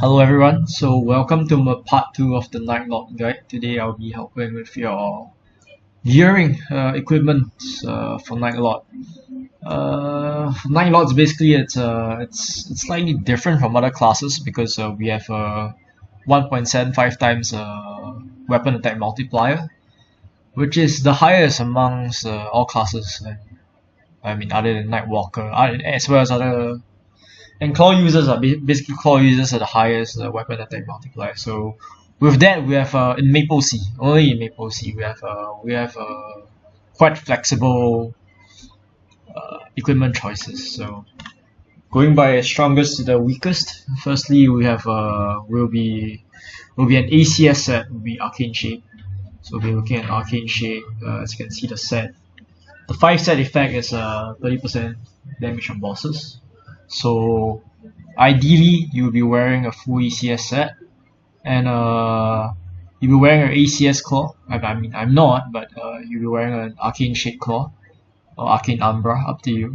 Hello everyone, so welcome to my part 2 of the Nightlord guide. Today I'll be helping with your gearing equipment for Nightlord. Nightlords basically it's slightly different from other classes because we have a 1.75 times weapon attack multiplier, which is the highest amongst all classes. I mean, other than Nightwalker, as well as other. And claw users are basically claw users are the highest weapon attack multiplier. So with that, we have in MapleStory, only in MapleStory, we have quite flexible equipment choices. So going by strongest to the weakest, firstly we have will be an ACS set, will be Arcane Shade. So we'll be looking at Arcane Shade. As you can see, the set. The 5 set effect is 30% damage on bosses. So ideally you'll be wearing a full ECS set and you'll be wearing an ACS claw. I mean I'm not, but you'll be wearing an Arcane Shade claw or Arcane Umbra, up to you,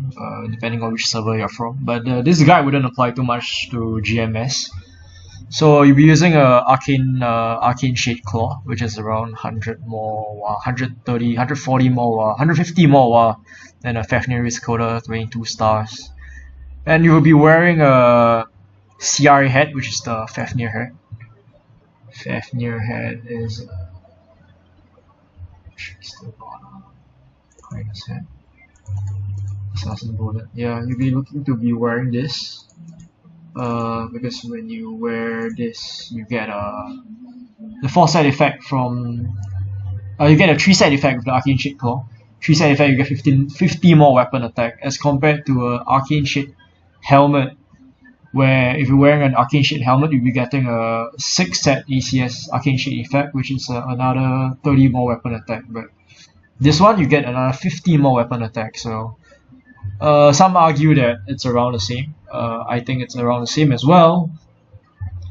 depending on which server you're from. But this guide wouldn't apply too much to GMS. So you'll be using a Arcane Shade Claw, which is around 100 more, 130, 140 more, 150 more than a Fafnir Coda 22 stars. And you will be wearing a CRA head, which is the Fafnir head. Fafnir head is still Queen's head. Assassin bullet. Yeah, you'll be looking to be wearing this. Because when you wear this, you get the 4 side effect from. You get a 3 side effect with the Arcane Shade Claw. 3 side effect, you get 50 more weapon attack as compared to a Arcane Shade helmet, where if you're wearing an Arcane Shade helmet, you'll be getting a 6 set ACS Arcane Shade effect, which is another 30 more weapon attack. But this one, you get another 50 more weapon attack. So some argue that it's around the same. I think it's around the same as well.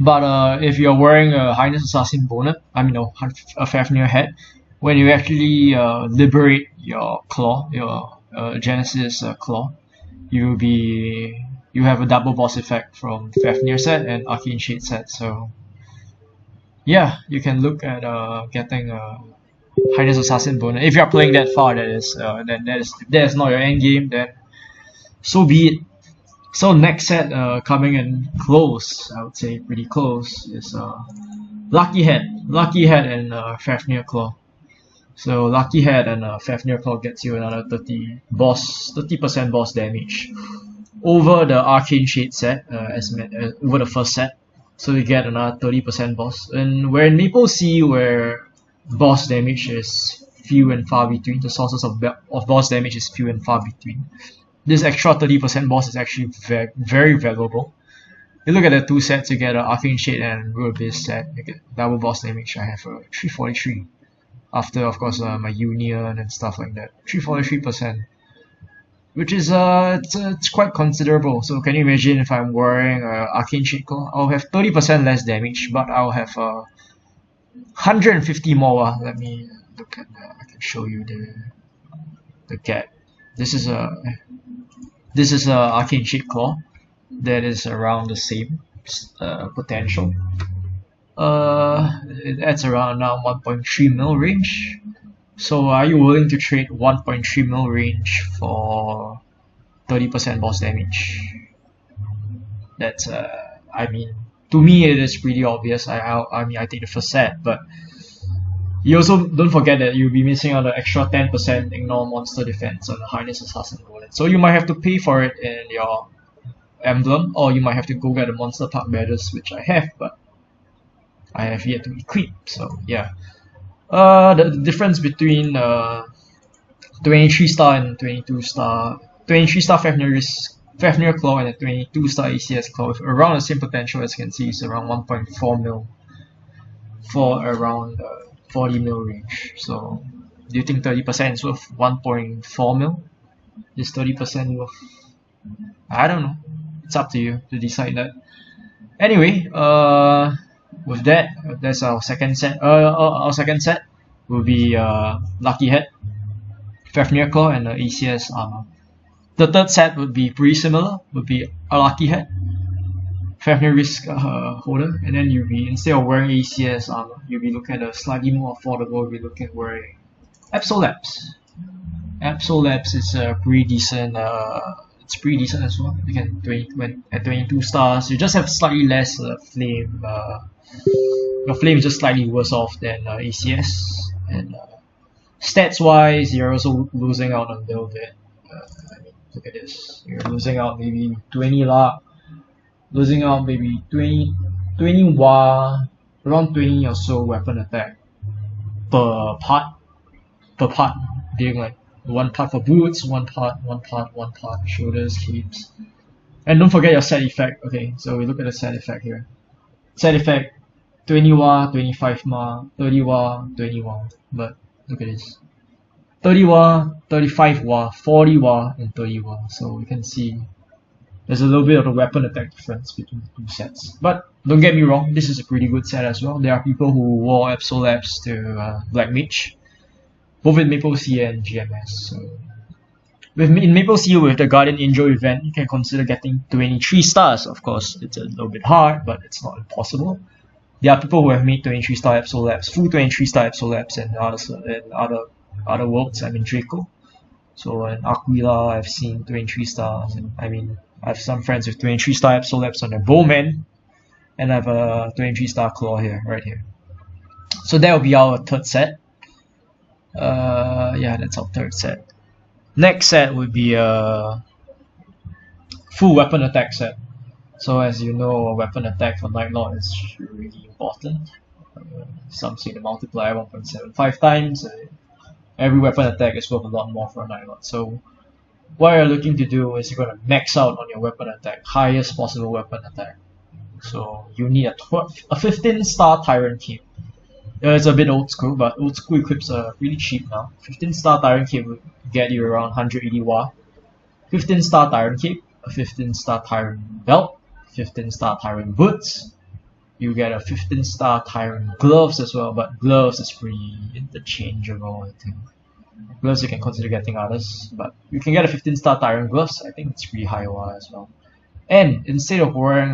But if you're wearing a Highness Assassin bonnet, a Fafnir head, when you actually liberate your claw, your Genesis claw, you have a double boss effect from Fafnir set and Arcane Shade set. So yeah, you can look at getting a Highness Assassin bonnet. If you're playing that far, that is not your end game, then so be it. So next set coming in close, I would say pretty close, is Lucky Head and Fafnir Claw. So Lucky Head and Fafnir Claw gets you another 30% boss damage over the Arcane Shade set, over the first set. So you get another 30% boss. And where in MapleStory, where boss damage is few and far between, the sources of boss damage is few and far between, this extra 30% boss is actually very valuable. You look at the 2 sets, you get an Arcane Shade and Real Abyss set, you get double boss damage. I have a 343 after, of course, my Union and stuff like that. 343%, which is it's quite considerable. So can you imagine if I'm wearing Arcane Shade Claw? I'll have 30% less damage, but I'll have 150 more. Let me look at that. I can show you the gap. This is a Arcane Shade Claw that is around the same potential. It adds around now 1.3 mil range. So are you willing to trade 1.3 mil range for 30% boss damage? That's to me it is pretty obvious. I take the first set, but you also don't forget that you'll be missing on the extra 10% ignore monster defense on the Highness Assassin bullet. So you might have to pay for it in your emblem, or you might have to go get the Monster Park badges, which I have, but I have yet to equip. So yeah, the difference between 23 star and 22 star, 23 star Fafnir Claw and a 22 star ACS Claw with around the same potential, as you can see, is around 1.4 mil for around 40 mil range. So do you think 30% is worth 1.4 mil? Is 30% worth? I don't know. It's up to you to decide that. Anyway, with that, that's our second set. Our second set will be Lucky Head, Fafnir Claw, and the ACS armor. The third set would be pretty similar. Would be a Lucky Head, Fafnir risk holder, and then you'll be, instead of wearing ACS armor, you'll be looking at a slightly more affordable. You'll be looking at wearing absolabs. Absolabs is pretty decent. It's pretty decent as well. You can at 22 stars, you just have slightly less flame. Your flame is just slightly worse off than ACS, and stats wise, you're also losing out a little bit. I mean, look at this. You're losing out maybe 20 luck, losing out maybe 20 wa, around 20 or so weapon attack per part. Doing like one part for boots, one part, shoulders, capes. And don't forget your set effect. Okay, so we look at the set effect here. Set effect 20 wa, 25 ma, 30 wa, 20 wa. But look at this. 30 wa, 35 wa, 40 wa, and 30 wa. So we can see there's a little bit of a weapon attack difference between the two sets. But don't get me wrong, this is a pretty good set as well. There are people who wore absolabs to Black Mage, both in MapleStory and GMS. So in MapleStory, with the Guardian Angel event, you can consider getting 23 stars. Of course, it's a little bit hard, but it's not impossible. There are people who have made 23 star absolabs, full 23 star absolabs, and other worlds. I mean Draco. So in Aquila, I've seen 23 stars, and I mean I have some friends with 23 star absolabs on their bowman, and I have a 23 star claw here, right here. So that will be our third set. Yeah, that's our third set. Next set would be a full weapon attack set. So as you know, a weapon attack for Nightlord is really important. Some say the multiplier 1.75 times. Every weapon attack is worth a lot more for a Nightlord. So what you're looking to do is you're going to max out on your weapon attack, highest possible weapon attack. So you need a 15 star tyrant cape. It's a bit old school, but old school equips are really cheap now. 15 star tyrant cape will get you around 180 wa. 15 star tyrant cape, a 15 star tyrant belt, 15 star tyrant boots. You get a 15 star tyrant gloves as well, but gloves is pretty interchangeable, I think. Gloves you can consider getting others, but you can get a 15 star tyrant gloves. I think it's pretty high wa as well. And instead of wearing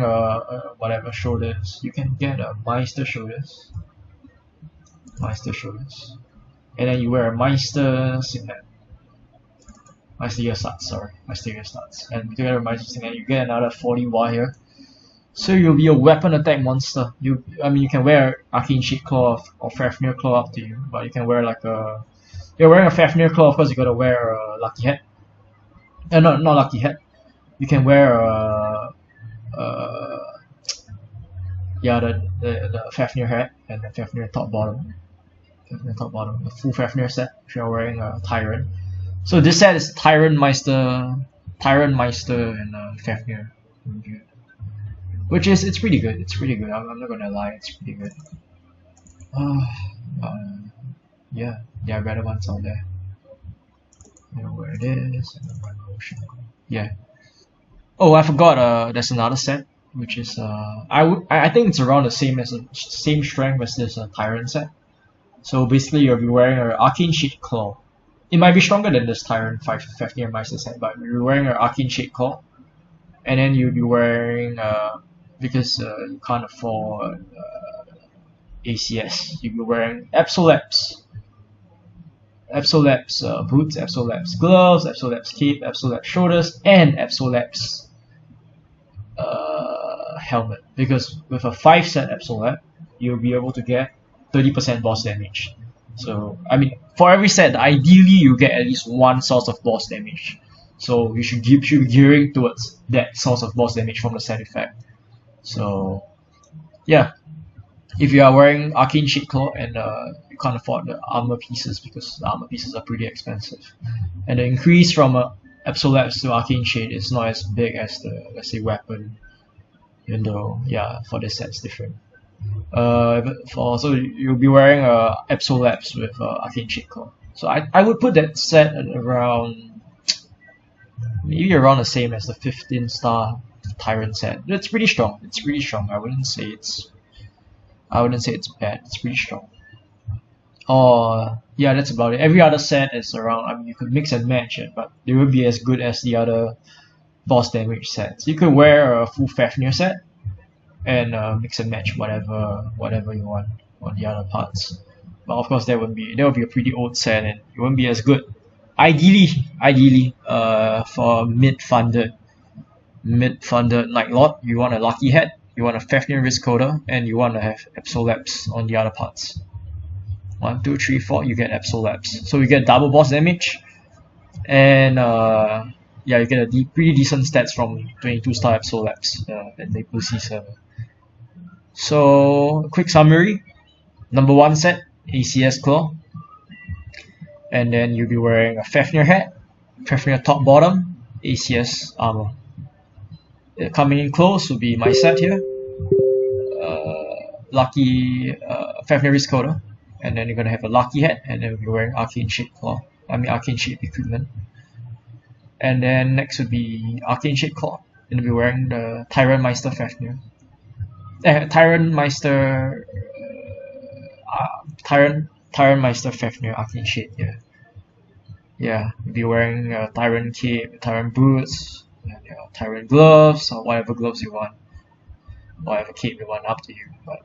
whatever shoulders, you can get a Meister shoulders. And then you wear a Meister signet. Meister earstarts. And together with Meister signet, you get another 40 wa here. So you'll be a weapon attack monster. You can wear Arcane Shade Claw or Fafnir Claw, up to you. But you can wear like a... You're wearing a Fafnir Claw, of course you gotta wear a Lucky Hat. Not Lucky Hat. You can wear the Fafnir hat and the Fafnir top bottom. The full Fafnir set if you're wearing a Tyrant. So this set is Tyrant Meister, and Fafnir. Which is, it's pretty good. I'm not gonna lie, it's pretty good. Yeah, there are better ones out there. You know where it is. Yeah. Oh, I forgot. There's another set, which is I think it's around the same strength as this Tyrant set. So basically, you'll be wearing an Arcane Shade Claw. It might be stronger than this Tyrant Fafnir Meister set, but you're wearing an Arcane Shade Claw, and then you'll be wearing because you can't afford ACS, you'll be wearing absolabs. Absolabs boots, absolabs gloves, absolabs cape, absolabs shoulders, and absolabs helmet. Because with a 5 set absolab, you'll be able to get 30% boss damage. So I mean, for every set, ideally you get at least one source of boss damage. So you should be gearing towards that source of boss damage from the set effect. So yeah, if you are wearing Arcane Shade Claw and you can't afford the armor pieces because the armor pieces are pretty expensive, and the increase from absolabs to Arcane Shade is not as big as the, let's say, weapon, even though yeah, for this set it's different. So you'll be wearing absolabs with Arcane Shade Claw. So I would put that set at around, maybe around the same as the 15 star Tyrant set. It's pretty strong. I wouldn't say it's bad. It's pretty strong. Yeah, that's about it. Every other set is around, I mean, you could mix and match it, but they won't be as good as the other boss damage sets. You could wear a full Fafnir set, and mix and match whatever you want on the other parts. But of course, that will be a pretty old set, and it won't be as good. Ideally, for mid-funded Nightlord, you want a lucky head, you want a Fafnir risk coder, and you want to have absolabs on the other parts. 1, 2, 3, 4, you get absolabs. So you get double boss damage, and yeah, you get a pretty decent stats from 22 star absolabs at MapleStory server. So quick summary: number 1 set, ACS claw, and then you'll be wearing a Fafnir hat, Fafnir top bottom, ACS armor. Coming in close will be my set here, lucky Fafnir risk coder, and then you're gonna have a lucky hat, and then you're wearing arcane shape claw. Arcane shape equipment. And then next would be arcane shape claw, and you'll be wearing the tyrant Meister Fafnir. Tyrant Meister, Tyrant Meister Fafnir arcane shape. Yeah, you'll be wearing a tyrant cape, tyrant boots, tyrant gloves, or whatever gloves you want, whatever cape you want, up to you. But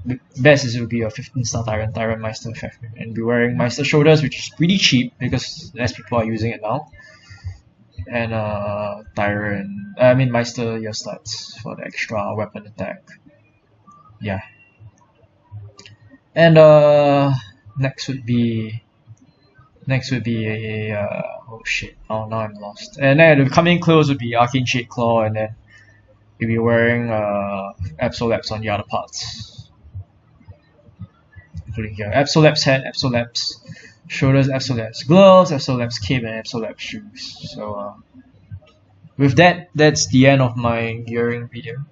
the best is it will be a 15 star tyrant Meister Fafnir, and be wearing Meister shoulders, which is pretty cheap because less people are using it now. And Meister your stats for the extra weapon attack. Yeah. And next would be a oh shit, oh now I'm lost. And then the coming close would be arcane shape claw, and then you'll be wearing absolabs on the other parts, including here absolabs head, absolabs shoulders, absolabs gloves, absolabs cape, and absolabs shoes. So with that, that's the end of my gearing video.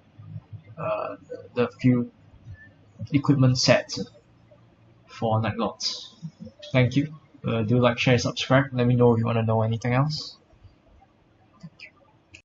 The few equipment sets for Nightlords. Thank you. Do like, share, subscribe. Let me know if you want to know anything else.